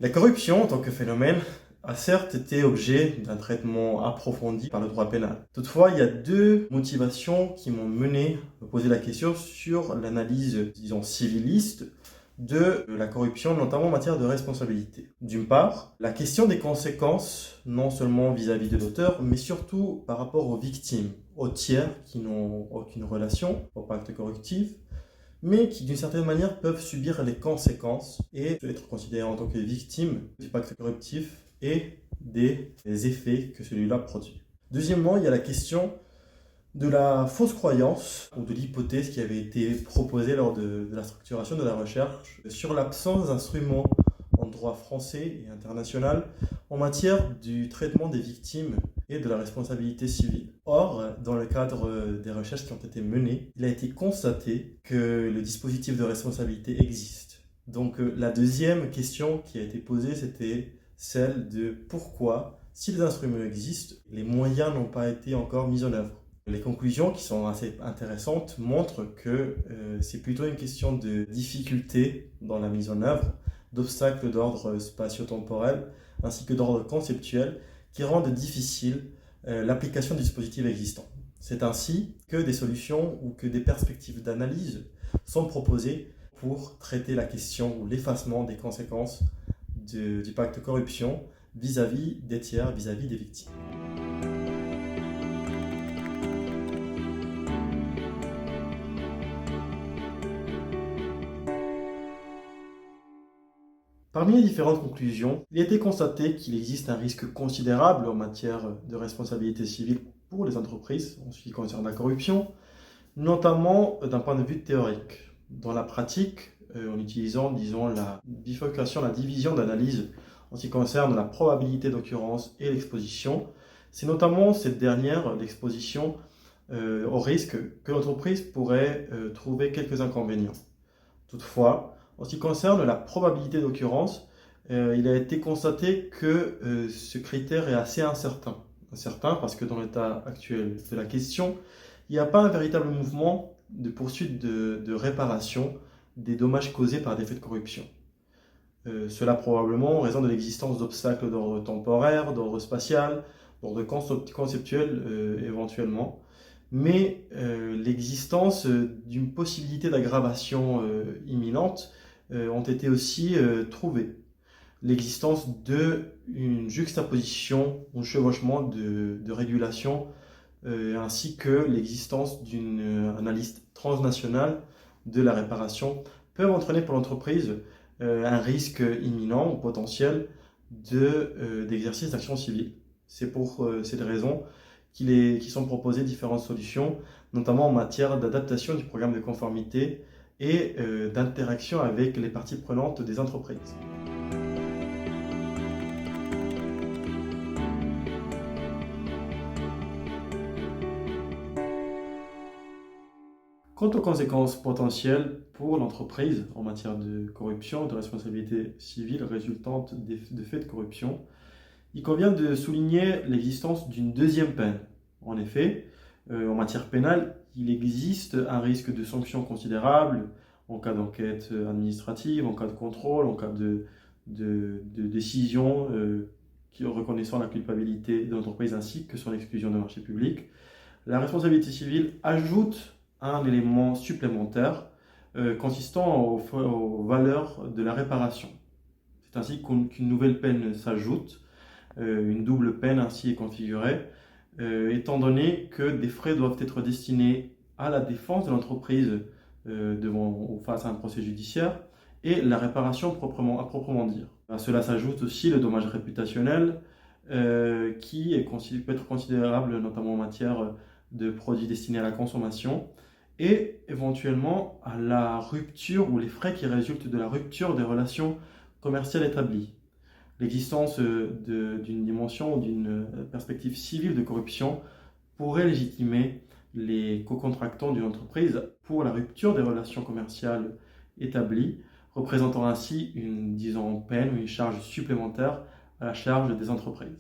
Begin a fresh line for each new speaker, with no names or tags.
La corruption, en tant que phénomène, a certes été objet d'un traitement approfondi par le droit pénal. Toutefois, il y a deux motivations qui m'ont mené à me poser la question sur l'analyse, disons, civiliste de la corruption, notamment en matière de responsabilité. D'une part, la question des conséquences, non seulement vis-à-vis de l'auteur, mais surtout par rapport aux victimes, aux tiers qui n'ont aucune relation au pacte corruptif, mais qui d'une certaine manière peuvent subir les conséquences et être considérés en tant que victimes du pacte corruptif et des effets que celui-là produit. Deuxièmement, il y a la question de la fausse croyance ou de l'hypothèse qui avait été proposée lors de la structuration de la recherche sur l'absence d'instruments en droit français et international en matière du traitement des victimes et de la responsabilité civile. Or, dans le cadre des recherches qui ont été menées, il a été constaté que le dispositif de responsabilité existe. Donc la deuxième question qui a été posée, c'était celle de pourquoi, si les instruments existent, les moyens n'ont pas été encore mis en œuvre. Les conclusions, qui sont assez intéressantes, montrent que c'est plutôt une question de difficulté dans la mise en œuvre, d'obstacles d'ordre spatio-temporel, ainsi que d'ordre conceptuel, qui rendent difficile l'application du dispositif existant. C'est ainsi que des solutions ou que des perspectives d'analyse sont proposées pour traiter la question ou l'effacement des conséquences du pacte corruption vis-à-vis des tiers, vis-à-vis des victimes. Parmi les différentes conclusions, il a été constaté qu'il existe un risque considérable en matière de responsabilité civile pour les entreprises en ce qui concerne la corruption, notamment d'un point de vue théorique. Dans la pratique, en utilisant, disons, la bifurcation, la division d'analyse en ce qui concerne la probabilité d'occurrence et l'exposition, c'est notamment cette dernière, l'exposition au risque, que l'entreprise pourrait trouver quelques inconvénients. Toutefois, en ce qui concerne la probabilité d'occurrence, il a été constaté que ce critère est assez incertain. Incertain parce que dans l'état actuel de la question, il n'y a pas un véritable mouvement de poursuite de réparation des dommages causés par des faits de corruption. Cela probablement en raison de l'existence d'obstacles d'ordre temporaire, d'ordre spatial, d'ordre conceptuel éventuellement, mais l'existence d'une possibilité d'aggravation imminente ont été aussi trouvées. L'existence d'une juxtaposition, un chevauchement de régulation, ainsi que l'existence d'une analyse transnationale de la réparation peuvent entraîner pour l'entreprise un risque imminent ou potentiel d'exercice d'action civile. C'est pour cette raison qu'il sont proposées différentes solutions, notamment en matière d'adaptation du programme de conformité et d'interaction avec les parties prenantes des entreprises. Quant aux conséquences potentielles pour l'entreprise en matière de corruption, de responsabilité civile résultante de faits de corruption, il convient de souligner l'existence d'une deuxième peine. En effet, en matière pénale, il existe un risque de sanctions considérables en cas d'enquête administrative, en cas de contrôle, en cas de décision reconnaissant la culpabilité de l'entreprise ainsi que son exclusion de marché public. La responsabilité civile ajoute un élément supplémentaire consistant aux valeurs de la réparation. C'est ainsi qu'une nouvelle peine s'ajoute, une double peine ainsi est configurée, étant donné que des frais doivent être destinés à la défense de l'entreprise face à un procès judiciaire et la réparation à proprement dire. À cela s'ajoute aussi le dommage réputationnel qui peut être considérable notamment en matière de produits destinés à la consommation et éventuellement à la rupture ou les frais qui résultent de la rupture des relations commerciales établies. L'existence d'une dimension ou d'une perspective civile de corruption pourrait légitimer les co-contractants d'une entreprise pour la rupture des relations commerciales établies, représentant ainsi une peine ou une charge supplémentaire à la charge des entreprises.